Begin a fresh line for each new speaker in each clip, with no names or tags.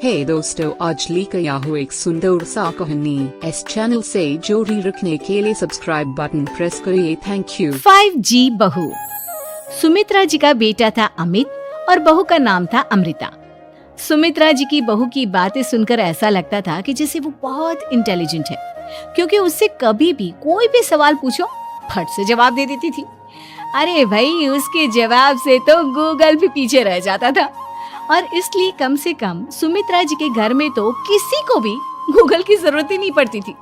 हे दोस्तों, आज लेकर आया हूँ एक सुंदर सा कहानी। इस चैनल से जोड़ी रखने के लिए सब्सक्राइब बटन प्रेस करिए। Thank you.
5G बहू। सुमित्रा जी का बेटा था अमित और बहू का नाम था अमृता। सुमित्रा जी की बहू की बातें सुनकर ऐसा लगता था कि जैसे वो बहुत इंटेलिजेंट है, क्योंकि उससे कभी भी कोई भी सवाल पूछो फट से जवाब दे देती थी। अरे भाई, उसके जवाब से तो गूगल भी पीछे रह जाता था। और इसलिए कम से कम सुमित्रा जी के घर में तो किसी को भी गूगल की जरूरत ही नहीं पड़ती थी।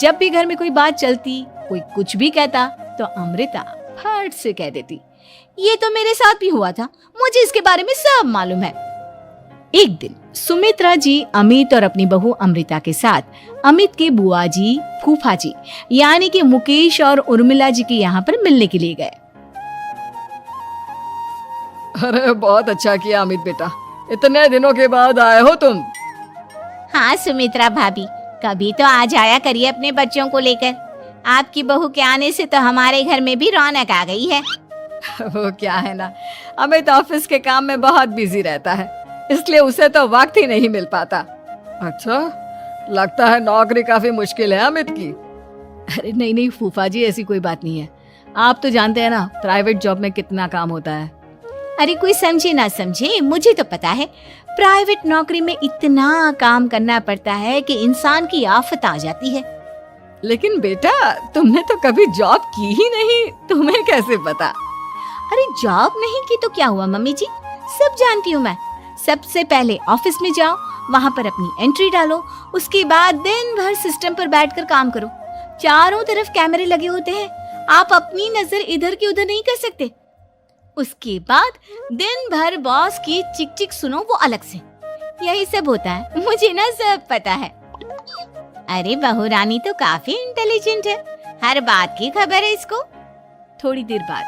जब भी घर में कोई बात चलती, कोई कुछ भी कहता, तो अमृता फट से कह देती, ये तो मेरे साथ भी हुआ था, मुझे इसके बारे में सब मालूम है। एक दिन सुमित्रा जी अमित और अपनी बहू अमृता के साथ अमित के बुआ जी, फूफा जी यानी कि मुकेश और उर्मिला जी के यहाँ पर मिलने के लिए गए।
अरे बहुत अच्छा किया अमित बेटा, इतने दिनों के बाद आए हो तुम।
हाँ सुमित्रा भाभी, कभी तो आ जाया करिए अपने बच्चों को लेकर। आपकी बहू के आने से तो हमारे घर में भी रौनक आ गई है।
वो क्या है ना, अमित ऑफिस के काम में बहुत बिजी रहता है, इसलिए उसे तो वक्त ही नहीं मिल पाता। अच्छा, लगता है नौकरी काफी मुश्किल है अमित की।
अरे नहीं नहीं फूफा जी, ऐसी कोई बात नहीं है। आप तो जानते हैं ना प्राइवेट जॉब में कितना काम होता है।
अरे कोई समझे ना समझे, मुझे तो पता है प्राइवेट नौकरी में इतना काम करना पड़ता है कि इंसान की आफत आ जाती है।
लेकिन बेटा, तुमने तो कभी जॉब की ही नहीं, तुम्हें कैसे पता?
अरे जॉब नहीं की तो क्या हुआ मम्मी जी, सब जानती हूँ मैं। सबसे पहले ऑफिस में जाओ, वहाँ पर अपनी एंट्री डालो, उसके बाद दिन भर सिस्टम पर बैठकर काम करो। चारों तरफ कैमरे लगे होते हैं, आप अपनी नजर इधर की उधर नहीं कर सकते। उसके बाद दिन भर बॉस की चिक चिक सुनो, वो अलग से। यही सब होता है, मुझे ना सब पता है। अरे बहू रानी तो काफी इंटेलिजेंट है, हर बात की खबर है इसको।
थोड़ी देर बाद,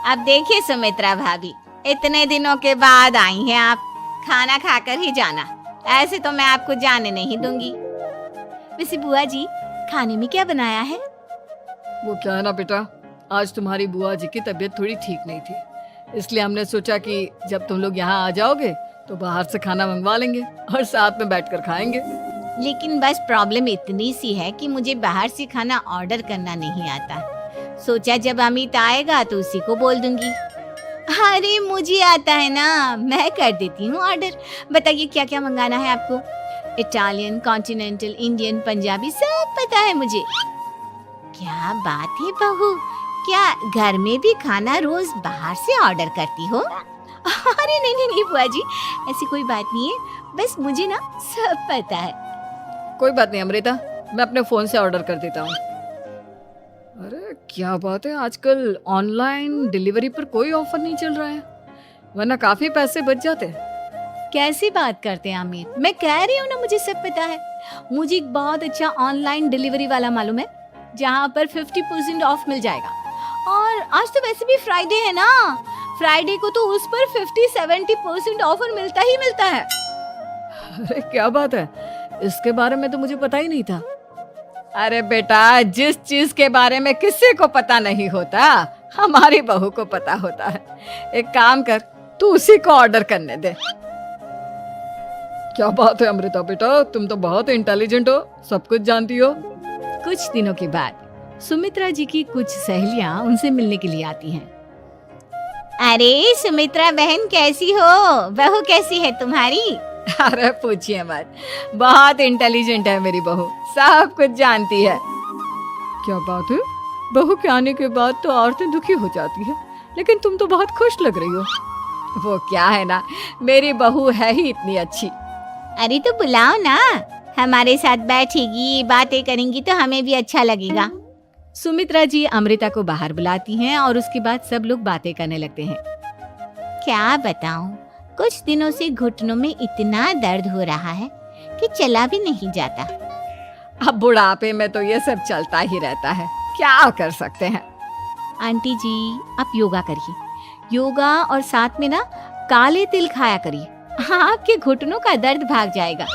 अब देखिए सुमित्रा भाभी, इतने दिनों के बाद आई हैं आप, खाना खाकर ही जाना, ऐसे तो मैं आपको जाने नहीं दूंगी।
वैसे बुआ जी, खाने में क्या बनाया है?
वो क्या है ना बेटा, आज तुम्हारी बुआ जी की तबीयत थोड़ी ठीक नहीं थी, इसलिए हमने सोचा कि जब तुम लोग यहाँ आ जाओगे तो बाहर से खाना मंगवा लेंगे और साथ में बैठकर खाएंगे।
लेकिन बस प्रॉब्लम इतनी सी है कि मुझे बाहर से खाना ऑर्डर करना नहीं आता। सोचा जब अमित आएगा तो उसी को बोल दूंगी। अरे मुझे आता है ना, मैं कर देती हूँ ऑर्डर। बताइए क्या क्या मंगाना है आपको? इटालियन, कॉन्टिनेंटल, इंडियन, पंजाबी, सब पता है मुझे। क्या बात है बहू, क्या घर में भी खाना रोज बाहर से ऑर्डर करती हो? अरे नहीं नहीं नहीं बुआ जी, ऐसी कोई बात नहीं है, बस मुझे ना सब पता है।
कोई बात नहीं अमृता, मैं अपने फोन से ऑर्डर कर देता हूँ। अरे क्या बात है, आजकल ऑनलाइन डिलीवरी पर कोई ऑफर नहीं चल रहा है, वरना काफी पैसे बच जाते हैं।
कैसी बात करते हैं अमित, मैं कह रही हूँ ना मुझे सब पता है। मुझे एक बहुत अच्छा ऑनलाइन डिलीवरी वाला मालूम है, जहाँ पर 50% ऑफ मिल जाएगा। और आज तो वैसे भी फ्राइडे है ना, फ्राइडे को तो उस पर 50-70% ऑफर मिलता ही मिलता है।
अरे क्या बात है, इसके बारे में तो मुझे पता ही नहीं था। अरे बेटा, जिस चीज के बारे में किसी को पता नहीं होता, हमारी बहू को पता होता है। एक काम कर, तू उसी को ऑर्डर करने दे। क्या बात है अमृता बेटा, तुम तो बहुत इंटेलिजेंट हो, सब कुछ जानती हो।
कुछ दिनों के बाद सुमित्रा जी की कुछ सहेलियां उनसे मिलने के लिए आती हैं।
अरे सुमित्रा बहन कैसी हो, बहू कैसी है तुम्हारी?
अरे पूछिए मत, बहुत इंटेलिजेंट है मेरी बहू, सब कुछ जानती है। क्या बात है, बहू के आने के बाद तो औरतें दुखी हो जाती है, लेकिन तुम तो बहुत खुश लग रही हो। वो क्या है ना, मेरी बहू है ही इतनी अच्छी।
अरे तो बुलाओ ना, हमारे साथ बैठेगी, बातें करेंगी तो हमें भी अच्छा लगेगा।
सुमित्रा जी अमृता को बाहर बुलाती हैं और उसके बाद सब लोग बातें करने लगते हैं।
क्या बताऊं, कुछ दिनों से घुटनों में इतना दर्द हो रहा है कि चला भी नहीं जाता।
अब बुढ़ापे में तो ये सब चलता ही रहता है, क्या कर सकते हैं।
आंटी जी, आप योगा करिए, योगा और साथ में ना काले तिल खाया करिए, आपके घुटनों का दर्द भाग जाएगा।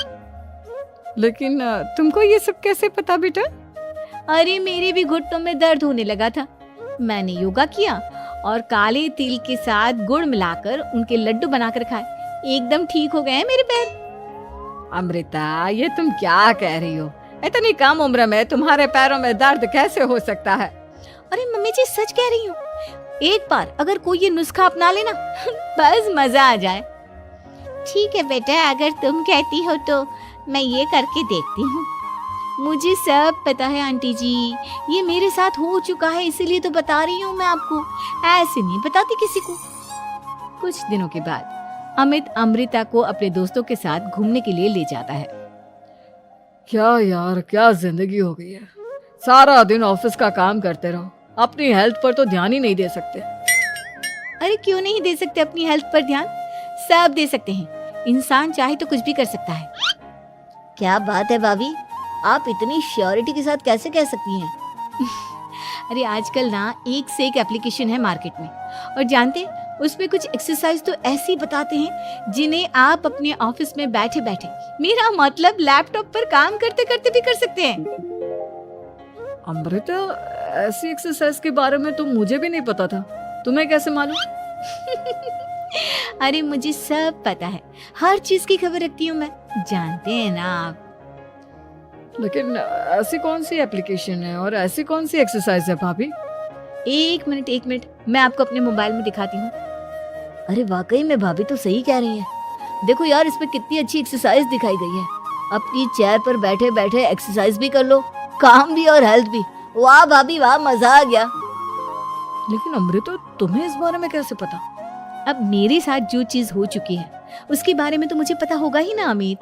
लेकिन तुमको ये सब कैसे पता बेटा?
अरे मेरे भी घुटनों में दर्द होने लगा था, मैंने योगा किया और काले तिल के साथ गुड़ मिलाकर उनके लड्डू बनाकर खाए, एकदम ठीक हो गए हैं मेरे पैर।
अमृता, ये तुम क्या कह रही हो? इतनी कम उम्र में तुम्हारे पैरों में दर्द कैसे हो सकता है?
अरे मम्मी जी सच कह रही हूँ, एक बार अगर कोई ये नुस्खा अपना लेना बस मजा आ जाए।
ठीक है बेटा, अगर तुम कहती हो तो मैं ये करके देखती हूँ।
मुझे सब पता है आंटी जी, ये मेरे साथ हो चुका है, इसीलिए तो बता रही हूँ मैं आपको, ऐसे नहीं बताती किसी को। कुछ दिनों के बाद अमित अमृता को अपने दोस्तों के साथ घूमने के लिए ले जाता है।
क्या यार, क्या जिंदगी हो गई है। सारा दिन ऑफिस का काम करते रहो, अपनी हेल्थ पर तो ध्यान ही नहीं दे सकते।
अरे क्यों नहीं दे सकते अपनी हेल्थ पर ध्यान? सब दे सकते हैं, इंसान चाहे तो कुछ भी कर सकता है।
क्या बात है भाभी, आप इतनी श्योरिटी के साथ कैसे कह सकती हैं?
अरे आजकल ना एक से एक एप्लीकेशन है मार्केट में, और जानते हैं उसमें कुछ एक्सरसाइज तो ऐसी बताते हैं जिन्हें आप अपने ऑफिस में बैठे बैठे, मेरा मतलब लैपटॉप पर काम करते करते भी कर सकते हैं।
अमृता, ऐसी एक्सरसाइज के बारे में तो मुझे भी नहीं पता था, तुम्हें कैसे मालूम?
अरे मुझे सब पता है, हर चीज की खबर रखती हूँ मैं, जानते हैं ना आप।
लेकिन ऐसी कौन सी एप्लीकेशन है और ऐसी कौन सी एक्सरसाइज है भाभी?
एक मिनट, मैं आपको अपने मोबाइल में दिखाती हूँ।
अरे वाकई में भाभी तो सही कह रही हैं। देखो यार, इसमें कितनी अच्छी एक्सरसाइज दिखाई गई है। अपनी चेयर पर बैठे बैठे एक्सरसाइज भी कर लो, काम भी और हेल्थ भी। वाह भाभी वाह, मजा आ गया।
लेकिन अमृता, तुम्हें इस बारे में कैसे पता?
अब मेरे साथ जो चीज हो चुकी है उसके बारे में तो मुझे पता होगा ही ना अमित।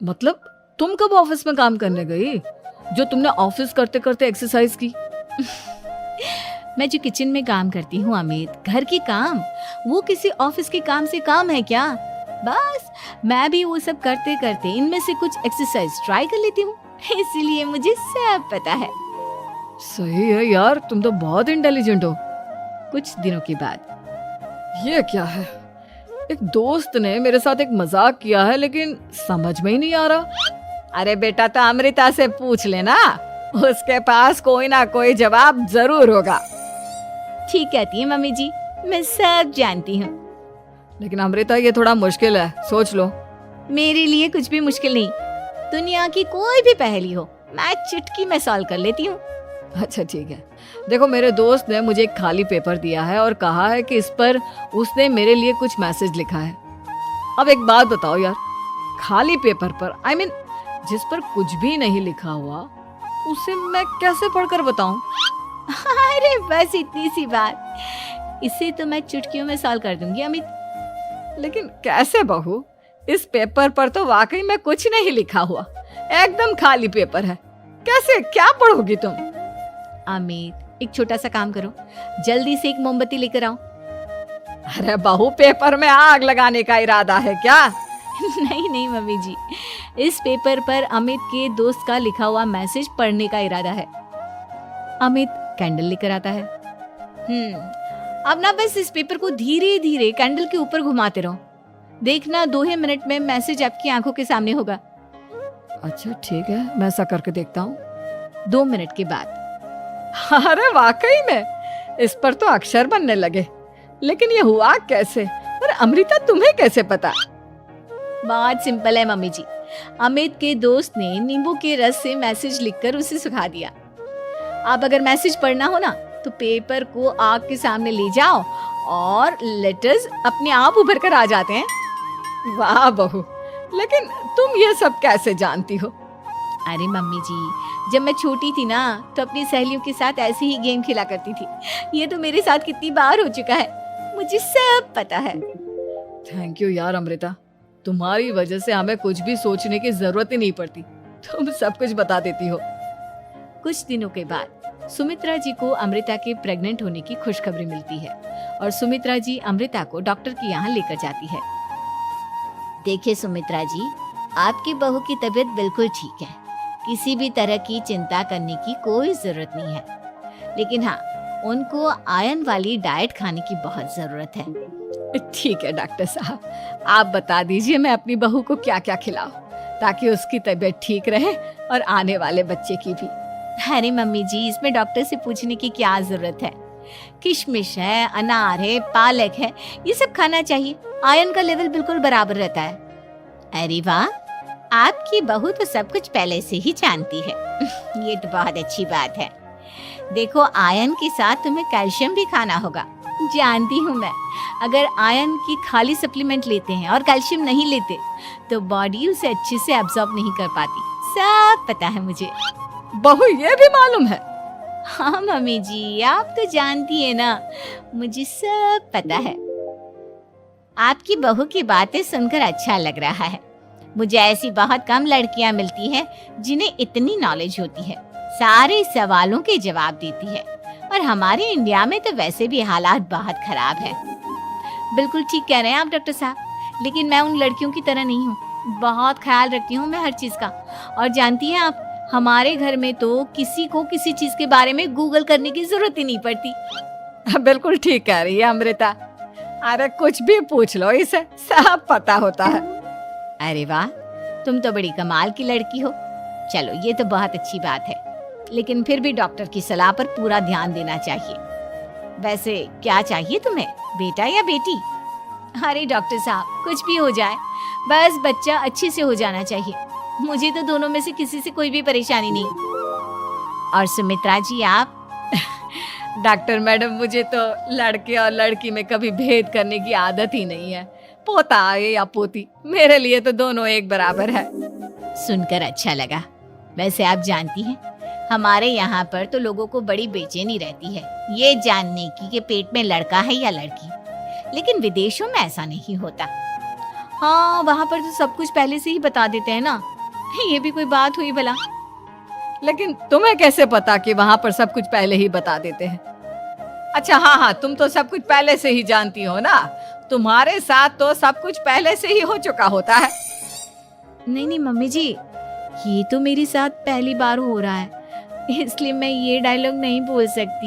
मतलब तुम कब ऑफिस में काम करने गई जो तुमने ऑफिस करते करते एक्सरसाइज की?
मैं जो किचन में काम करती हूँ अमित, घर के काम, वो किसी ऑफिस के काम से काम है क्या? बस मैं भी वो सब करते करते इनमें से कुछ एक्सरसाइज ट्राई कर लेती हूँ, इसीलिए मुझे सब पता है।
सही है यार, तुम तो बहुत इंटेलिजेंट हो।
कुछ दिनों के बाद
ये क्या है? एक दोस्त ने मेरे साथ एक मजाक किया है, लेकिन समझ में ही नहीं आ रहा। अरे बेटा, तो अमृता से पूछ लेना, उसके पास कोई ना कोई जवाब जरूर होगा।
ठीक कहती है मम्मी जी, मैं सब जानती हूँ।
लेकिन अमृता, ये थोड़ा मुश्किल है, सोच लो।
मेरे लिए कुछ भी मुश्किल नहीं, दुनिया की कोई भी पहेली हो मैं चुटकी में सॉल्व कर लेती हूँ।
अच्छा ठीक है, देखो मेरे दोस्त ने मुझे एक खाली पेपर दिया है और कहा है कि इस पर उसने मेरे लिए कुछ मैसेज लिखा है। अब एक बात बताओ यार, खाली पेपर पर, I mean, जिस पर कुछ भी नहीं लिखा हुआ, उसे मैं कैसे पढ़कर बताऊं?
अरे बस इतनी सी बात, इसे तो मैं चुटकियों में सॉल्व कर दूंगी अमित।
लेकिन कैसे बहू? इस पेपर पर तो वाकई में कुछ नहीं लिखा हुआ, एकदम खाली पेपर है, कैसे, क्या पढ़ोगी तुम?
अमित, एक छोटा सा काम करो, जल्दी से एक मोमबत्ती लेकर आओ।
अरे बहू, पेपर में आग लगाने का इरादा है क्या?
नहीं मम्मी जी, इस पेपर पर अमित के दोस्त का लिखा हुआ मैसेज पढ़ने का इरादा है। अमित कैंडल लेकर आता है। अब ना बस इस पेपर को धीरे धीरे कैंडल के ऊपर घुमाते रहो, देखना 2 ही मिनट में मैसेज आपकी आंखों के सामने होगा।
अच्छा ठीक है, मैं ऐसा करके देखता हूँ।
2 मिनट के बाद,
अरे वाकई में इस पर तो अक्षर बनने लगे, लेकिन ये हुआ कैसे? और अमृता, तुम्हें कैसे पता?
बहुत सिंपल है मम्मी जी, अमित के दोस्त ने नींबू के रस से मैसेज लिखकर उसे सुखा दिया। आप अगर मैसेज पढ़ना हो ना तो पेपर को आग के सामने ले जाओ और लेटर्स अपने आप उभर कर आ जाते हैं।
वाह बहू, लेकिन तुम ये सब कैसे जानती हो?
अरे मम्मी जी, जब मैं छोटी थी ना तो अपनी सहेलियों के साथ ऐसे ही गेम खेला करती थी। ये तो मेरे साथ कितनी बार हो चुका है, मुझे सब पता है।
थैंक यू यार अमृता, तुम्हारी वजह से हमें कुछ भी सोचने की जरूरत ही नहीं पड़ती, तुम सब कुछ बता देती हो।
कुछ दिनों के बाद सुमित्रा जी को अमृता के प्रेग्नेंट होने की खुशखबरी मिलती है और सुमित्रा जी अमृता को डॉक्टर के यहाँ लेकर जाती है।
देखिए सुमित्रा जी, आपकी बहू की तबीयत बिल्कुल ठीक है, किसी भी तरह की चिंता करने की कोई जरूरत नहीं है। लेकिन हाँ, उनको आयरन वाली डाइट खाने की बहुत जरूरत है।
ठीक है डॉक्टर साहब, आप बता दीजिए मैं अपनी बहू को क्या क्या खिलाऊं ताकि उसकी तबीयत ठीक रहे और आने वाले बच्चे की भी।
अरे मम्मी जी, इसमें डॉक्टर से पूछने की क्या जरूरत है, किशमिश है, अनार है, पालक है, ये सब खाना चाहिए, आयरन का लेवल बिल्कुल बराबर रहता है।
अरे वाह, आपकी बहू तो सब कुछ पहले से ही जानती है। ये तो बहुत अच्छी बात है। देखो, आयरन के साथ तुम्हें कैल्शियम भी खाना होगा।
जानती हूँ मैं, अगर आयरन की खाली सप्लीमेंट लेते हैं और कैल्शियम नहीं लेते तो बॉडी उसे अच्छे से एब्जॉर्ब नहीं कर पाती। सब पता है मुझे।
बहू ये भी मालूम है?
हाँ मम्मी जी, आप तो जानती है ना, मुझे सब पता है। आपकी बहू की बातें सुनकर अच्छा लग रहा है। मुझे ऐसी बहुत कम लड़कियां मिलती हैं जिन्हें इतनी नॉलेज होती है, सारे सवालों के जवाब देती है। और हमारे इंडिया में तो वैसे भी हालात बहुत खराब है।
बिल्कुल ठीक कह रहे हैं आप डॉक्टर साहब, लेकिन मैं उन लड़कियों की तरह नहीं हूँ। बहुत ख्याल रखती हूँ मैं हर चीज का। और जानती हैं आप, हमारे घर में तो किसी को किसी चीज के बारे में गूगल करने की जरूरत ही नहीं पड़ती।
बिल्कुल ठीक कह रही है अमृता। अरे कुछ भी पूछ लो, इसे सब पता होता है।
अरे वाह, तुम तो बड़ी कमाल की लड़की हो। चलो, ये तो बहुत अच्छी बात है, लेकिन फिर भी डॉक्टर की सलाह पर पूरा ध्यान देना चाहिए। वैसे क्या चाहिए तुम्हें, बेटा या बेटी?
अरे डॉक्टर साहब, कुछ भी हो जाए, बस बच्चा अच्छे से हो जाना चाहिए। मुझे तो दोनों में से किसी से कोई भी परेशानी नहीं।
और सुमित्रा जी, आप?
डॉक्टर मैडम, मुझे तो लड़के और लड़की में कभी भेद करने की आदत ही नहीं है। पोता आए या पोती, मेरे लिए तो दोनों एक बराबर है।
सुनकर अच्छा लगा। वैसे आप जानती हैं, हमारे यहाँ पर तो लोगों को बड़ी बेचैनी रहती है ये जानने की कि पेट में लड़का है या लड़की, लेकिन विदेशों में ऐसा नहीं होता।
हाँ, वहाँ पर तो सब कुछ पहले से ही बता देते हैं ना। ये भी कोई बात हुई भला?
लेकिन तुम्हें कैसे पता कि वहाँ पर सब कुछ पहले ही बता देते हैं? अच्छा हाँ, तुम तो सब कुछ पहले से ही जानती हो ना। तुम्हारे साथ तो सब कुछ पहले से ही हो चुका होता है।
नहीं मम्मी जी, ये तो मेरे साथ पहली बार हो रहा है, इसलिए मैं ये डायलॉग नहीं बोल सकती।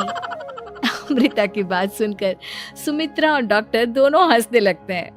अमृता की बात सुनकर सुमित्रा और डॉक्टर दोनों हंसने लगते हैं।